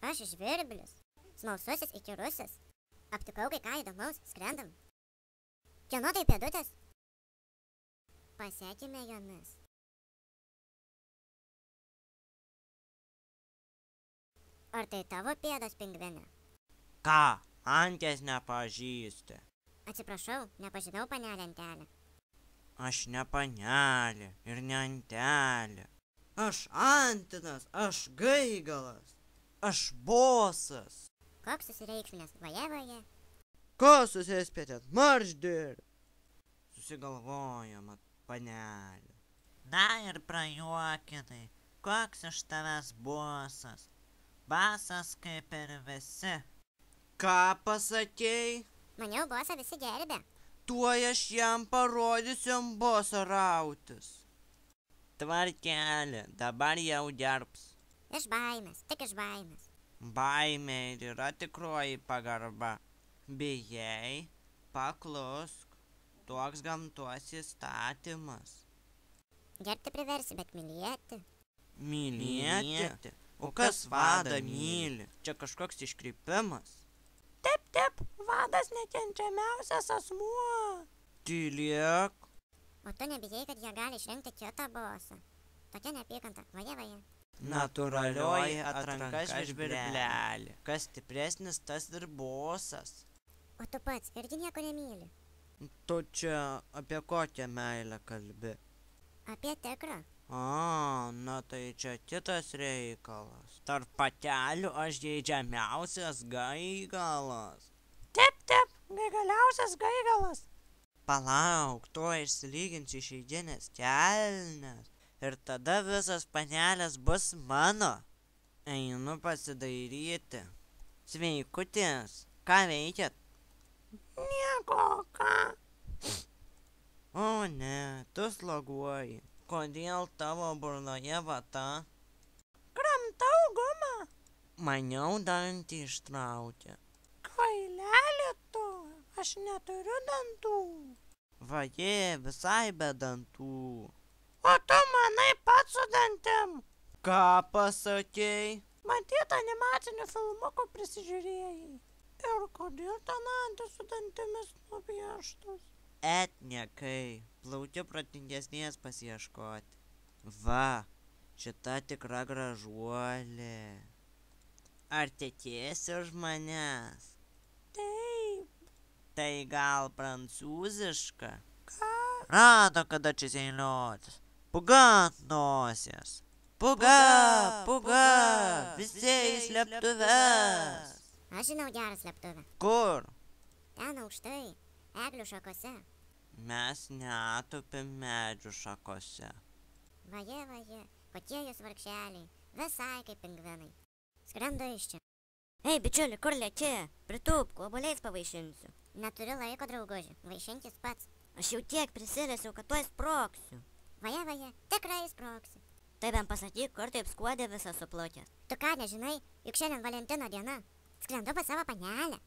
Aš žvirblis, smalsusis įkyrusis. Aptikau kai ką įdomaus, skrendam. Kieno tai pėdutės? Pasekime jomis. Ar tai tavo pėdas, pingvine? Ką, anties nepažįsti? Atsiprašau, nepažinau panelę Antelę. Aš ne panelė ir ne Antelė. Aš Antinas, aš Gaigalas, aš Bosas. Koks susireikšminęs, vaje. Ko susispėtėt, marš dirb. Susigalvojama, panelė. Na ir prajuokinai, koks iš tavęs Bosas. Basas kaip ir visi. Ką pasakei? Maniau, bosą visi gerbė. Tuoj aš jam parodysiu ant boso rautis. Tvarkelė, dabar jau gerbs. Iš baimės, tik iš baimės. Baimė ir yra tikroji pagarba. Bijai, paklusk, toks gamtos įstatymas. Gerbti priversi, bet mylėti. Mylėti? O kas vadą myli? Čia kažkoks iškrypimas. Taip, vadas nekenčiamiausias asmuo. Tylėk. O tu nebijai, kad jie gali išrinkti kitą bosą. Tokia neapykanta, vaje. Natūralioji atranka žvirblelė. Kas stipresnis, tas ir bosas. O tu pats irgi nieko nemyli. Tu čia apie kokią meilę kalbi? Apie tikrą. Na tai čia kitas reikalas. Tarp patelių aš geidžiamiausias Gaigalas. Taip, gaigaliausias Gaigalas. Palauk, tuo išsilyginsiu išeiginės kelnes. Ir tada visas panelės bus mano. Einu pasidairyti. Sveikutis, ką veikiat? Nieko, ką? O ne, tu sloguoji. Kodėl tavo burnoje vata? Kramtau gumą. Maniau dantį ištraukė. Kvailelė tu, aš neturiu dantų. Vaje, visai be dantų. O tu manai pats su dantim. Ką pasakei? Matyt, animacinių filmukų prisižiūrėjai. Ir kodėl ten antis su dantimis nupieštos? Etniekai, plaukiu protingesnės pasiieškoti. Va, šita tikra gražuolė. Ar tekėsi už manęs? Taip. Tai gal prancūziška? Ką? Rado, kada čia seiliotis. Puga ant nosies. Puga, visi į slėptuves. Aš žinau gerą slėptuvę. Kur? Ten aukštai, eglių šakose. Mes netupim medžių šakose. Vaje, kokie jūs vargšeliai, visai kaip pingvinai. Skrendu iš čia. Ei, bičiuli, kur lėki? Pritūpk, obuoliais pavaišinsiu. Neturiu laiko, drauguži, vaišinkis pats. Aš jau tiek prisirėsiu, kad tuoj sproksiu. Vaje, tikrai sproksi. Tai bent pasakyk, kur taip skuodė visą suplokęs. Tu ką nežinai, juk šiandien Valentino diena. Skrendu pas savo panelę.